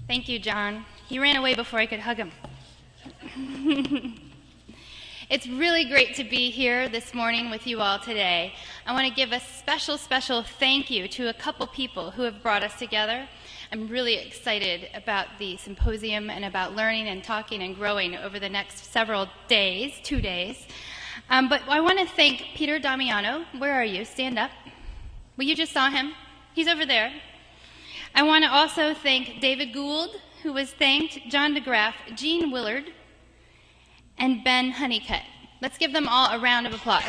Thank you, John. He ran away before I could hug him. It's really great to be here this morning with you all today. I want to give a special thank you to a couple people who have brought us together. I'm really excited about the symposium and about learning and talking and growing over the next several days, 2 days. But I want to thank Peter Damiano. Where are you? Stand up. Well, you just saw him. He's over there. I want to also thank David Gould, who was thanked, John DeGraff, Jean Willard, and Ben Honeycutt. Let's give them all a round of applause.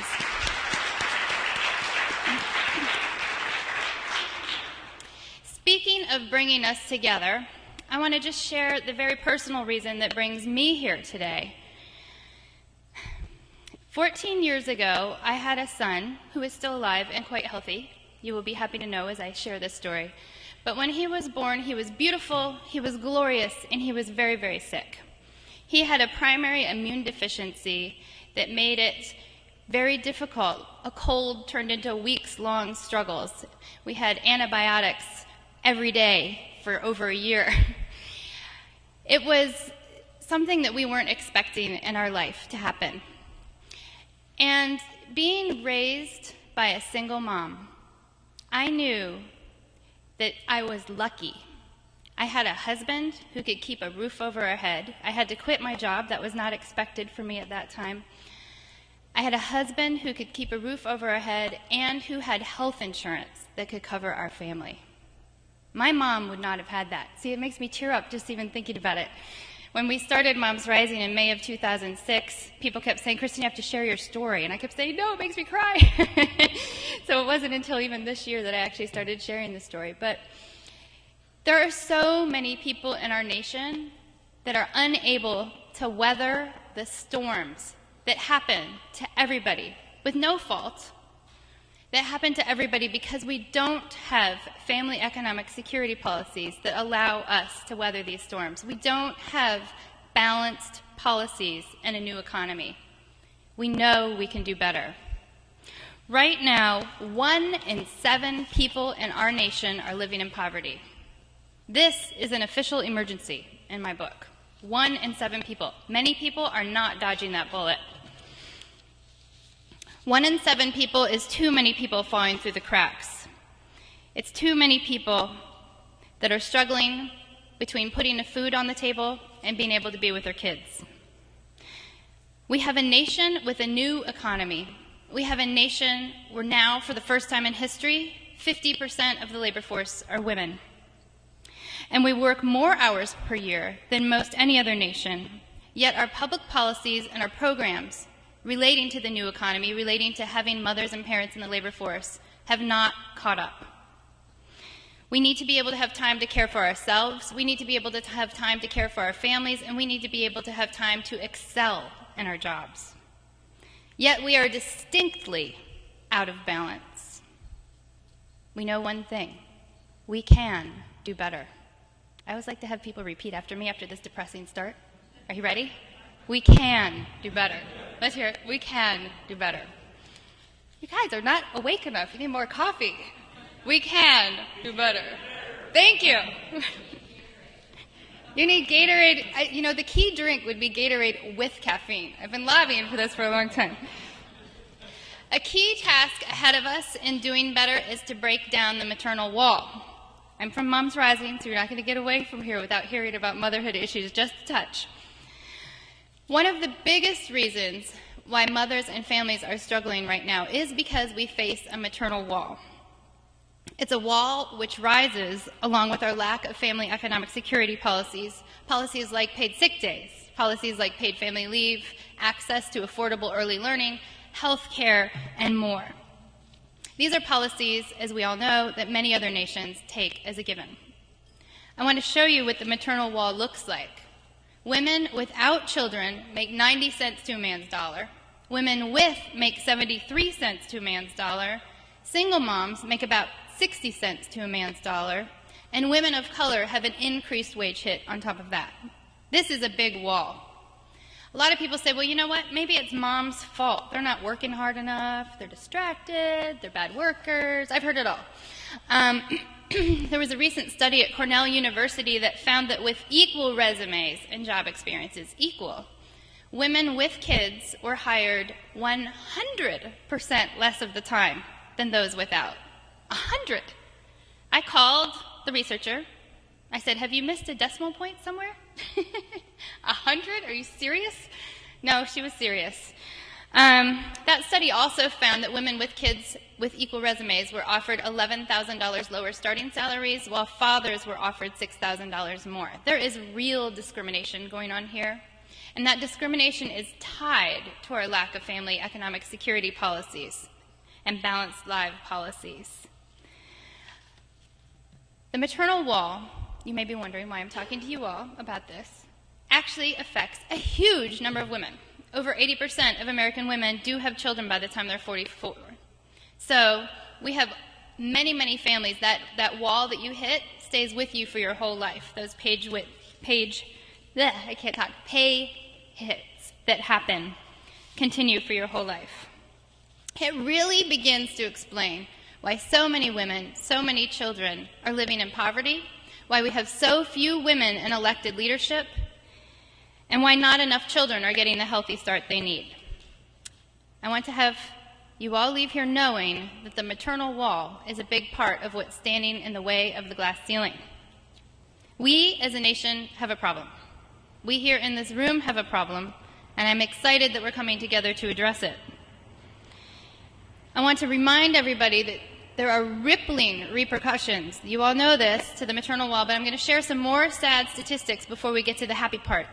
Speaking of bringing us together, I want to just share the very personal reason that brings me here today. 14 years ago, I had a son who is still alive and quite healthy. You will be happy to know as I share this story. But when he was born, he was beautiful, he was glorious, and he was very, very sick. He had a primary immune deficiency that made it very difficult. A cold turned into weeks-long struggles. We had antibiotics every day for over a year. It was something that we weren't expecting in our life to happen. And being raised by a single mom, I knew that I was lucky. I had a husband who could keep a roof over our head. I had to quit my job. That was not expected for me at that time. I had a husband who could keep a roof over our head and who had health insurance that could cover our family. My mom would not have had that. See, it makes me tear up just even thinking about it. When we started MomsRising in May of 2006, people kept saying, "Kristin, you have to share your story." And I kept saying, "No, it makes me cry." So it wasn't until even this year that I actually started sharing the story. But there are so many people in our nation that are unable to weather the storms that happen to everybody with no fault, that happen to everybody because we don't have family economic security policies that allow us to weather these storms. We don't have balanced policies in a new economy. We know we can do better. Right now, 1 in 7 people in our nation are living in poverty. This is an official emergency in my book. 1 in 7 people. Many people are not dodging that bullet. 1 in 7 people is too many people falling through the cracks. It's too many people that are struggling between putting the food on the table and being able to be with their kids. We have a nation with a new economy. We have a nation where now, for the first time in history, 50% of the labor force are women. And we work more hours per year than most any other nation, yet our public policies and our programs relating to the new economy, relating to having mothers and parents in the labor force, have not caught up. We need to be able to have time to care for ourselves, we need to be able to have time to care for our families, and we need to be able to have time to excel in our jobs. Yet we are distinctly out of balance. We know one thing: we can do better. I always like to have people repeat after me after this depressing start. Are you ready? We can do better. Let's hear it. We can do better. You guys are not awake enough. You need more coffee. We can do better. Thank you. You need Gatorade. The key drink would be Gatorade with caffeine. I've been lobbying for this for a long time. A key task ahead of us in doing better is to break down the maternal wall. I'm from MomsRising, so you're not going to get away from here without hearing about motherhood issues just a touch. One of the biggest reasons why mothers and families are struggling right now is because we face a maternal wall. It's a wall which rises along with our lack of family economic security policies, policies like paid sick days, policies like paid family leave, access to affordable early learning, health care, and more. These are policies, as we all know, that many other nations take as a given. I want to show you what the maternal wall looks like. Women without children make 90 cents to a man's dollar. Women with make 73 cents to a man's dollar. Single moms make about 60 cents to a man's dollar. And women of color have an increased wage hit on top of that. This is a big wall. A lot of people say, well, you know what? Maybe it's mom's fault. They're not working hard enough. They're distracted. They're bad workers. I've heard it all. There was a recent study at Cornell University that found that with equal resumes and job experiences, women with kids were hired 100% less of the time than those without. 100. I called the researcher. I said, have you missed a decimal point somewhere? 100? Are you serious? No, she was serious. That study also found that women with kids with equal resumes were offered $11,000 lower starting salaries, while fathers were offered $6,000 more. There is real discrimination going on here, and that discrimination is tied to our lack of family economic security policies and balanced life policies. The maternal wall, you may be wondering why I'm talking to you all about this, actually affects a huge number of women. Over 80% of American women do have children by the time they're 44. So we have many, many families that wall that you hit stays with you for your whole life. Those pay hits that happen continue for your whole life. It really begins to explain why so many women, so many children are living in poverty, why we have so few women in elected leadership, and why not enough children are getting the healthy start they need. I want to have you all leave here knowing that the maternal wall is a big part of what's standing in the way of the glass ceiling. We as a nation have a problem. We here in this room have a problem, and I'm excited that we're coming together to address it. I want to remind everybody that there are rippling repercussions, you all know this, to the maternal wall, but I'm going to share some more sad statistics before we get to the happy part.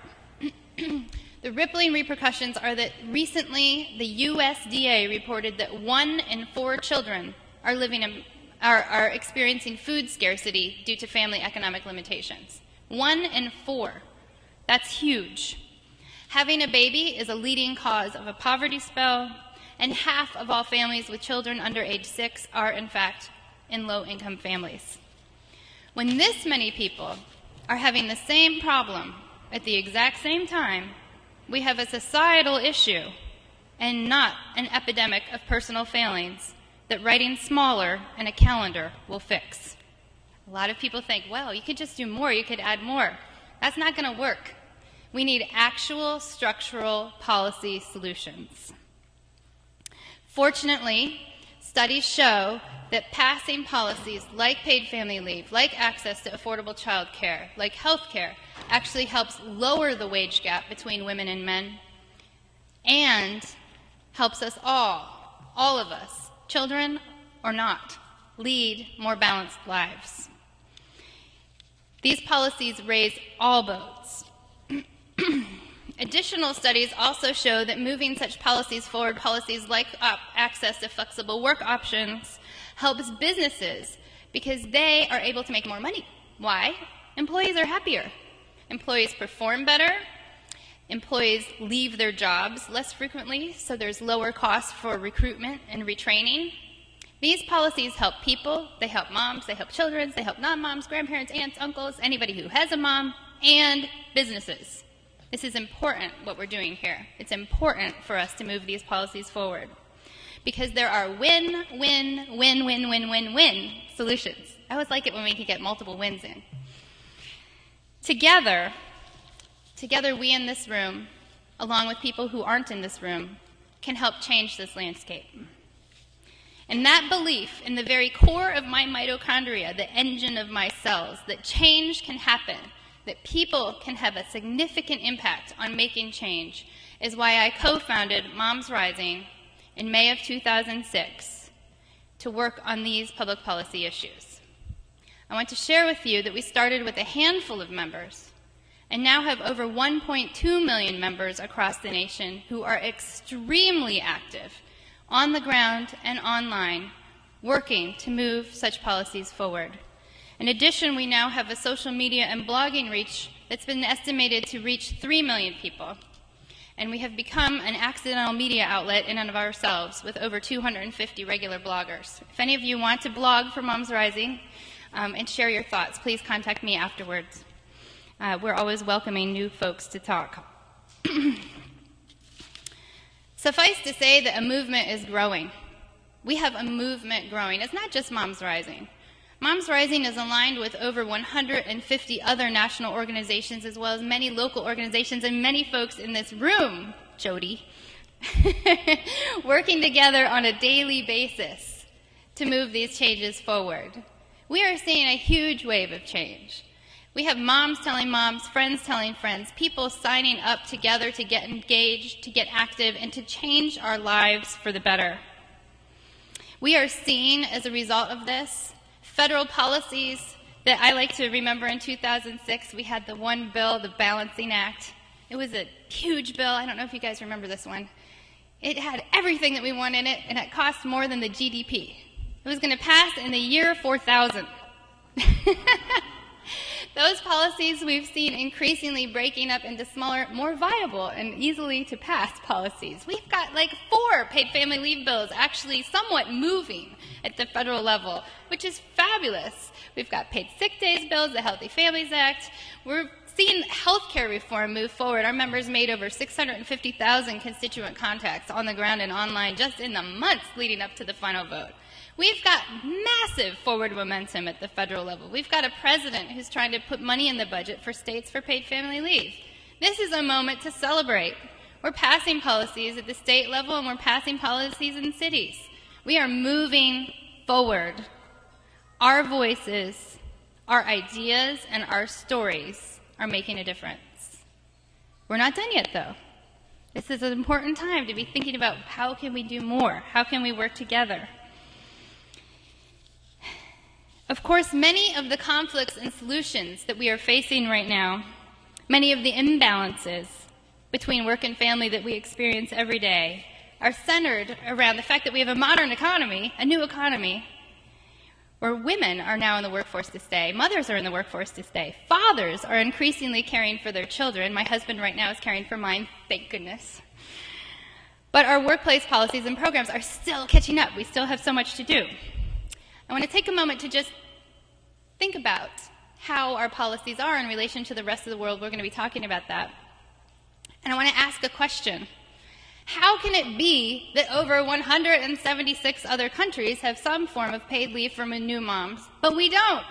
The rippling repercussions are that recently the USDA reported that 1 in 4 children are experiencing food scarcity due to family economic limitations. 1 in 4. That's huge. Having a baby is a leading cause of a poverty spell, and half of all families with children under age 6 are, in fact, in low-income families. When this many people are having the same problem at the exact same time, we have a societal issue and not an epidemic of personal failings that writing smaller in a calendar will fix. A lot of people think, well, you could just do more, you could add more. That's not going to work. We need actual structural policy solutions. Fortunately, studies show that passing policies like paid family leave, like access to affordable child care, like health care, actually helps lower the wage gap between women and men and helps us all of us, children or not, lead more balanced lives. These policies raise all boats. Additional studies also show that moving such policies forward, policies like access to flexible work options, helps businesses because they are able to make more money. Why? Employees are happier. Employees perform better. Employees leave their jobs less frequently, so there's lower costs for recruitment and retraining. These policies help people. They help moms, they help children, they help non-moms, grandparents, aunts, uncles, anybody who has a mom, and businesses. This is important, what we're doing here. It's important for us to move these policies forward because there are win solutions. I always like it when we can get multiple wins in. Together we in this room, along with people who aren't in this room, can help change this landscape. And that belief in the very core of my mitochondria, the engine of my cells, that change can happen, that people can have a significant impact on making change, is why I co-founded MomsRising in May of 2006 to work on these public policy issues. I want to share with you that we started with a handful of members and now have over 1.2 million members across the nation who are extremely active on the ground and online, working to move such policies forward. In addition, we now have a social media and blogging reach that's been estimated to reach 3 million people. And we have become an accidental media outlet in and of ourselves with over 250 regular bloggers. If any of you want to blog for MomsRising and share your thoughts, please contact me afterwards. We're always welcoming new folks to talk. Suffice to say that a movement is growing. We have a movement growing. It's not just Moms Rising. Moms Rising is aligned with over 150 other national organizations, as well as many local organizations and many folks in this room, Jody, working together on a daily basis to move these changes forward. We are seeing a huge wave of change. We have moms telling moms, friends telling friends, people signing up together to get engaged, to get active, and to change our lives for the better. We are seeing, as a result of this, federal policies that I like to remember. In 2006, we had the one bill, the Balancing Act. It was a huge bill. I don't know if you guys remember this one. It had everything that we want in it, and it cost more than the GDP. It was going to pass in the year 4000. Those policies we've seen increasingly breaking up into smaller, more viable, and easily to pass policies. We've got like 4 paid family leave bills actually somewhat moving at the federal level, which is fabulous. We've got paid sick days bills, the Healthy Families Act. We're seeing healthcare reform move forward. Our members made over 650,000 constituent contacts on the ground and online just in the months leading up to the final vote. We've got massive forward momentum at the federal level. We've got a president who's trying to put money in the budget for states for paid family leave. This is a moment to celebrate. We're passing policies at the state level, and we're passing policies in cities. We are moving forward. Our voices, our ideas, and our stories are making a difference. We're not done yet, though. This is an important time to be thinking about how can we do more? How can we work together? Of course, many of the conflicts and solutions that we are facing right now, many of the imbalances between work and family that we experience every day, are centered around the fact that we have a modern economy, a new economy, where women are now in the workforce to stay, mothers are in the workforce to stay, fathers are increasingly caring for their children. My husband right now is caring for mine, thank goodness. But our workplace policies and programs are still catching up. We still have so much to do. I want to take a moment to just think about how our policies are in relation to the rest of the world. We're going to be talking about that. And I want to ask a question. How can it be that over 176 other countries have some form of paid leave for new moms, but we don't?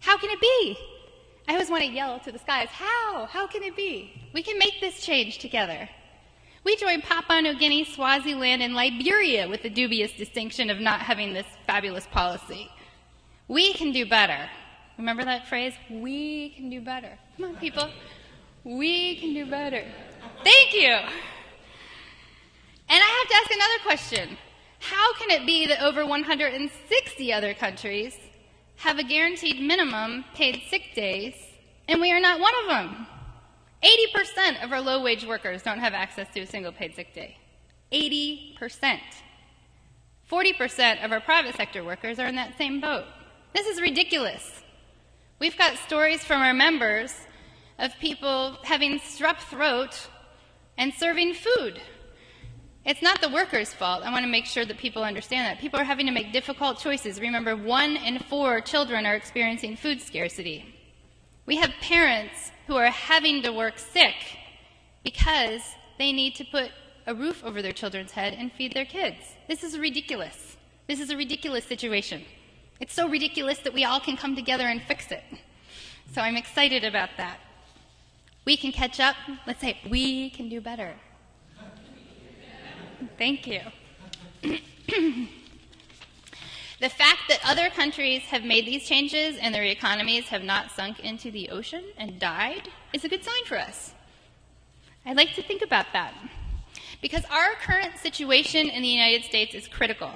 How can it be? I always want to yell to the skies, how? How can it be? We can make this change together. We joined Papua New Guinea, Swaziland, and Liberia with the dubious distinction of not having this fabulous policy. We can do better. Remember that phrase? We can do better. Come on, people. We can do better. Thank you. And I have to ask another question. How can it be that over 160 other countries have a guaranteed minimum paid sick days, and we are not one of them? 80% of our low-wage workers don't have access to a single paid sick day. 80%. 40% of our private sector workers are in that same boat. This is ridiculous. We've got stories from our members of people having strep throat and serving food. It's not the workers' fault. I want to make sure that people understand that. People are having to make difficult choices. Remember, 1 in 4 children are experiencing food scarcity. We have parents who are having to work sick because they need to put a roof over their children's head and feed their kids. This is ridiculous. This is a ridiculous situation. It's so ridiculous that we all can come together and fix it. So I'm excited about that. We can catch up. Let's say, we can do better. Thank you. The fact that other countries have made these changes and their economies have not sunk into the ocean and died is a good sign for us. I'd like to think about that because our current situation in the United States is critical.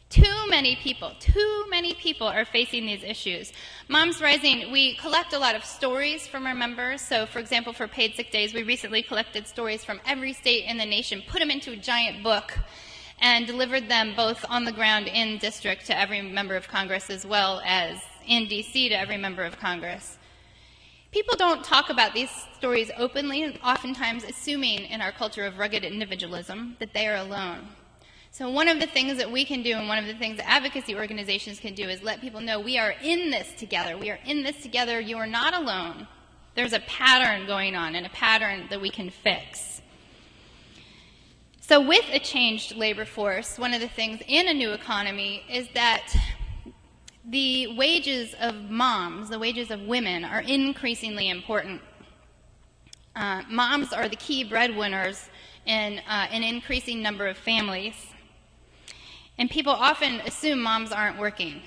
Too many people are facing these issues. Moms Rising, we collect a lot of stories from our members. So, for example, for paid sick days, we recently collected stories from every state in the nation, put them into a giant book, and delivered them both on the ground in district to every member of Congress as well as in D.C. to every member of Congress. People don't talk about these stories openly, oftentimes assuming in our culture of rugged individualism that they are alone. So one of the things that we can do and one of the things that advocacy organizations can do is let people know we are in this together. We are in this together. You are not alone. There's a pattern going on and a pattern that we can fix. So with a changed labor force, one of the things in a new economy is that the wages of moms, the wages of women, are increasingly important. Moms are the key breadwinners in an increasing number of families. And people often assume moms aren't working.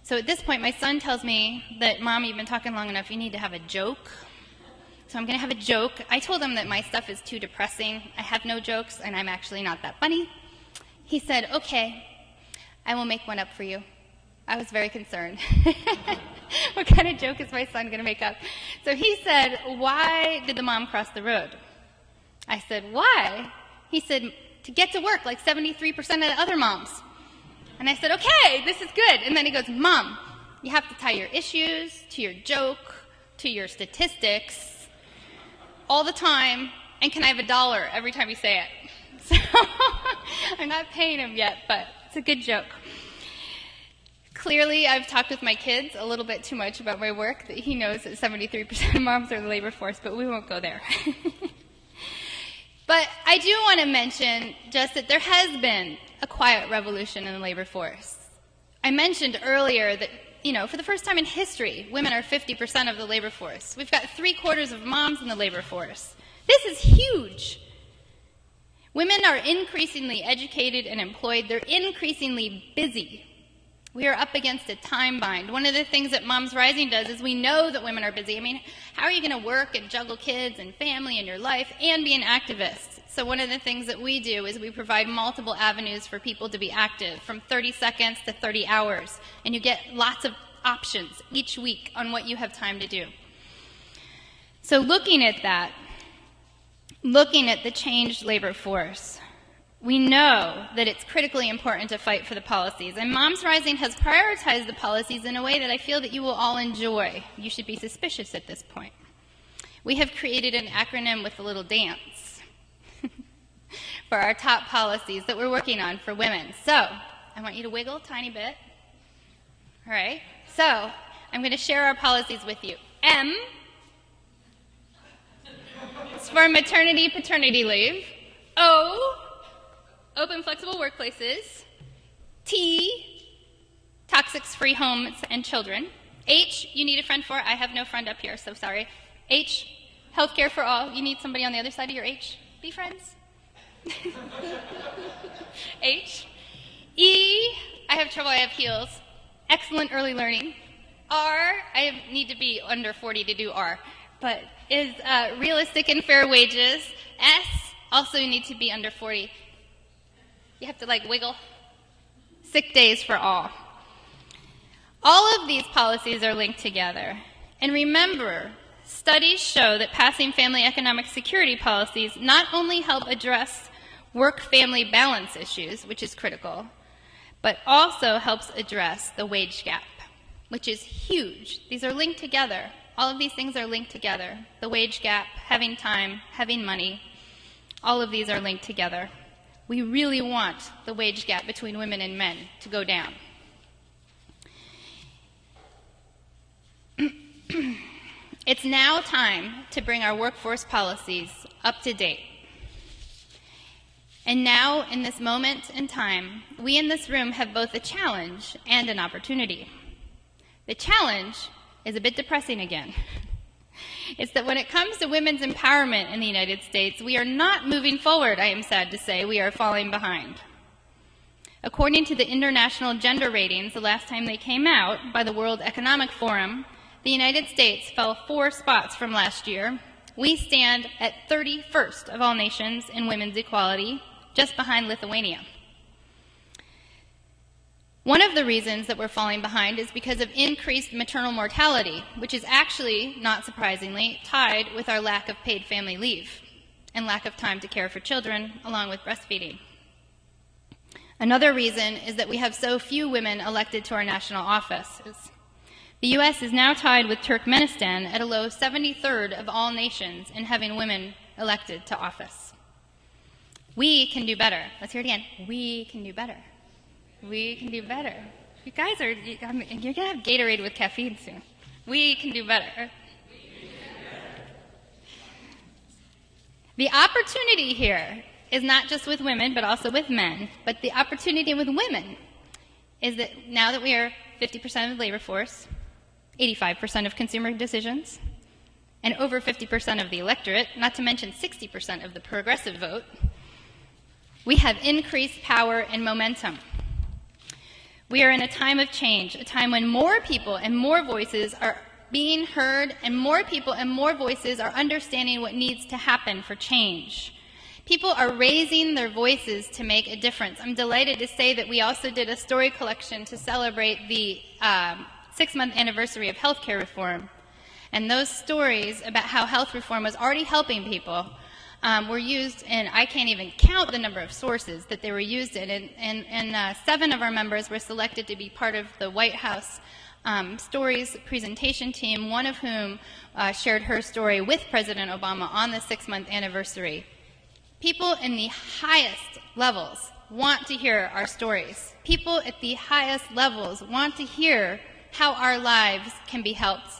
So at this point, my son tells me that, Mom, you've been talking long enough, you need to have a joke. So I'm going to have a joke. I told him that my stuff is too depressing. I have no jokes, and I'm actually not that funny. He said, okay, I will make one up for you. I was very concerned. What kind of joke is my son going to make up? So he said, why did the mom cross the road? I said, why? He said, to get to work like 73% of the other moms. And I said, okay, this is good. And then he goes, Mom, you have to tie your issues to your joke, to your statistics, all the time, and can I have $1 every time you say it? So I'm not paying him yet, but it's a good joke. Clearly, I've talked with my kids a little bit too much about my work, that he knows that 73% of moms are the labor force, but we won't go there. But I do want to mention just that there has been a quiet revolution in the labor force. I mentioned earlier that, for the first time in history, women are 50% of the labor force. We've got 3/4 of moms in the labor force. This is huge. Women are increasingly educated and employed. They're increasingly busy. We are up against a time bind. One of the things that MomsRising does is we know that women are busy. I mean, how are you going to work and juggle kids and family and your life and be an activist? So one of the things that we do is we provide multiple avenues for people to be active, from 30 seconds to 30 hours. And you get lots of options each week on what you have time to do. So looking at that, looking at the changed labor force, we know that it's critically important to fight for the policies. And MomsRising has prioritized the policies in a way that I feel that you will all enjoy. You should be suspicious at this point. We have created an acronym with a little dance for our top policies that we're working on for women. So I want you to wiggle a tiny bit. All right. So I'm going to share our policies with you. M is for maternity, paternity leave. O, open, flexible workplaces. T, toxics-free homes and children. H, you need a friend for. I have no friend up here, so sorry. H, healthcare for all. You need somebody on the other side of your H. Be friends. H. E, I have trouble, I have heels. Excellent early learning. R, I need to be under 40 to do R, but is realistic and fair wages. S, also you need to be under 40. You have to wiggle. Sick days for all. All of these policies are linked together. And remember, studies show that passing family economic security policies not only help address work-family balance issues, which is critical, but also helps address the wage gap, which is huge. These are linked together. All of these things are linked together. The wage gap, having time, having money, all of these are linked together. We really want the wage gap between women and men to go down. It's now time to bring our workforce policies up to date. And now, in this moment in time, we in this room have both a challenge and an opportunity. The challenge is a bit depressing again. It's that when it comes to women's empowerment in the United States, we are not moving forward, I am sad to say. We are falling behind. According to the International Gender Ratings, the last time they came out by the World Economic Forum, the United States fell 4 spots from last year. We stand at 31st of all nations in women's equality, just behind Lithuania. One of the reasons that we're falling behind is because of increased maternal mortality, which is actually, not surprisingly, tied with our lack of paid family leave and lack of time to care for children, along with breastfeeding. Another reason is that we have so few women elected to our national offices. The U.S. is now tied with Turkmenistan at a low 73rd of all nations in having women elected to office. We can do better. Let's hear it again. We can do better. We can do better. You guys are, you're going to have Gatorade with caffeine soon. We can do better. The opportunity here is not just with women, but also with men. But the opportunity with women is that now that we are 50% of the labor force, 85% of consumer decisions, and over 50% of the electorate, not to mention 60% of the progressive vote, we have increased power and momentum. We are in a time of change, a time when more people and more voices are being heard, and more people and more voices are understanding what needs to happen for change. People are raising their voices to make a difference. I'm delighted to say that we also did a story collection to celebrate the 6-month anniversary of healthcare reform. And those stories about how health reform was already helping people were used, and I can't even count the number of sources that they were used in. And 7 of our members were selected to be part of the White House Stories presentation team, one of whom shared her story with President Obama on the 6-month anniversary. People in the highest levels want to hear our stories. People at the highest levels want to hear how our lives can be helped.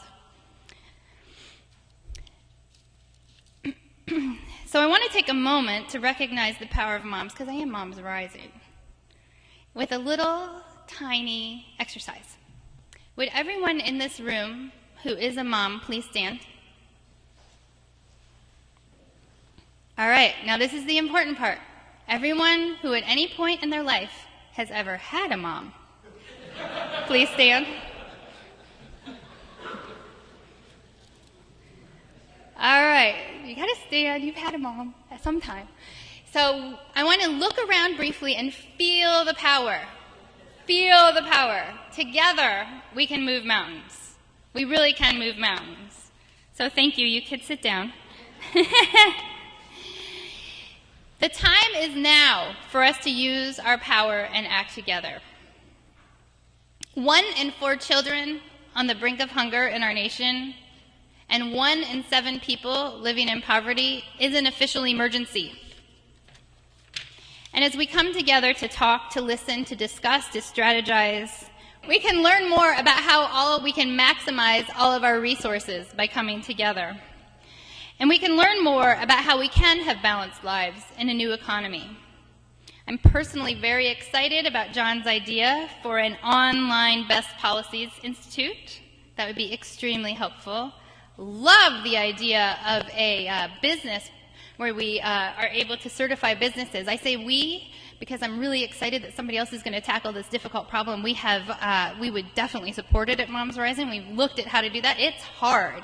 So I want to take a moment to recognize the power of moms, because I am Moms Rising, with a little tiny exercise. Would everyone in this room who is a mom please stand? All right, now this is the important part. Everyone who at any point in their life has ever had a mom, please stand. All right, you got to stand. You've had a mom at some time. So I want to look around briefly and feel the power. Feel the power. Together, we can move mountains. We really can move mountains. So thank you. You kids sit down. The time is now for us to use our power and act together. 1 in 4 children on the brink of hunger in our nation, and 1 in 7 people living in poverty is an official emergency. And as we come together to talk, to listen, to discuss, to strategize, we can learn more about how we can maximize all of our resources by coming together. And we can learn more about how we can have balanced lives in a new economy. I'm personally very excited about John's idea for an online Best Policies Institute. That would be extremely helpful. Love the idea of a business where we are able to certify businesses. I say we because I'm really excited that somebody else is going to tackle this difficult problem. We would definitely support it at MomsRising. We've looked at how to do that. It's hard.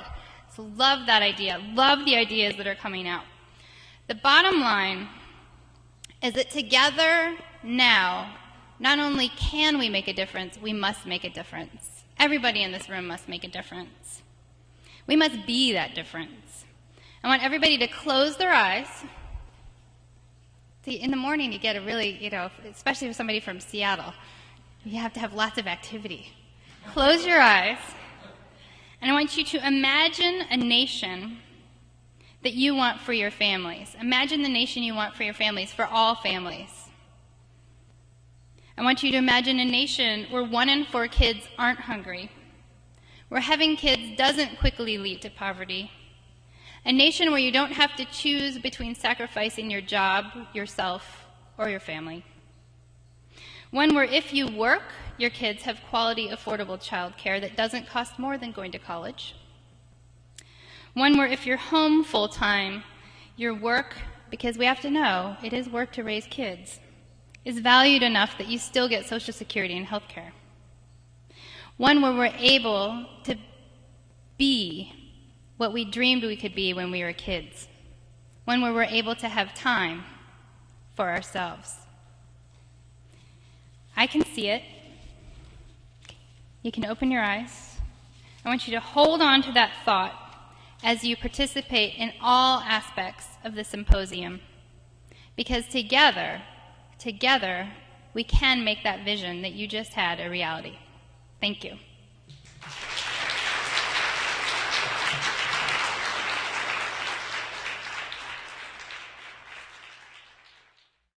So love that idea. Love the ideas that are coming out. The bottom line is that together now, not only can we make a difference, we must make a difference. Everybody in this room must make a difference. We must be that difference. I want everybody to close their eyes. See, in the morning you get a really, especially for somebody from Seattle, you have to have lots of activity. Close your eyes. And I want you to imagine a nation that you want for your families. Imagine the nation you want for your families, for all families. I want you to imagine a nation where 1 in 4 kids aren't hungry, where having kids doesn't quickly lead to poverty, a nation where you don't have to choose between sacrificing your job, yourself, or your family. One where if you work, your kids have quality, affordable child care that doesn't cost more than going to college. One where if you're home full-time, your work, because we have to know it is work to raise kids, is valued enough that you still get Social Security and health care. One where we're able to be what we dreamed we could be when we were kids. One where we're able to have time for ourselves. I can see it. You can open your eyes. I want you to hold on to that thought as you participate in all aspects of the symposium. Because together, we can make that vision that you just had a reality. Thank you.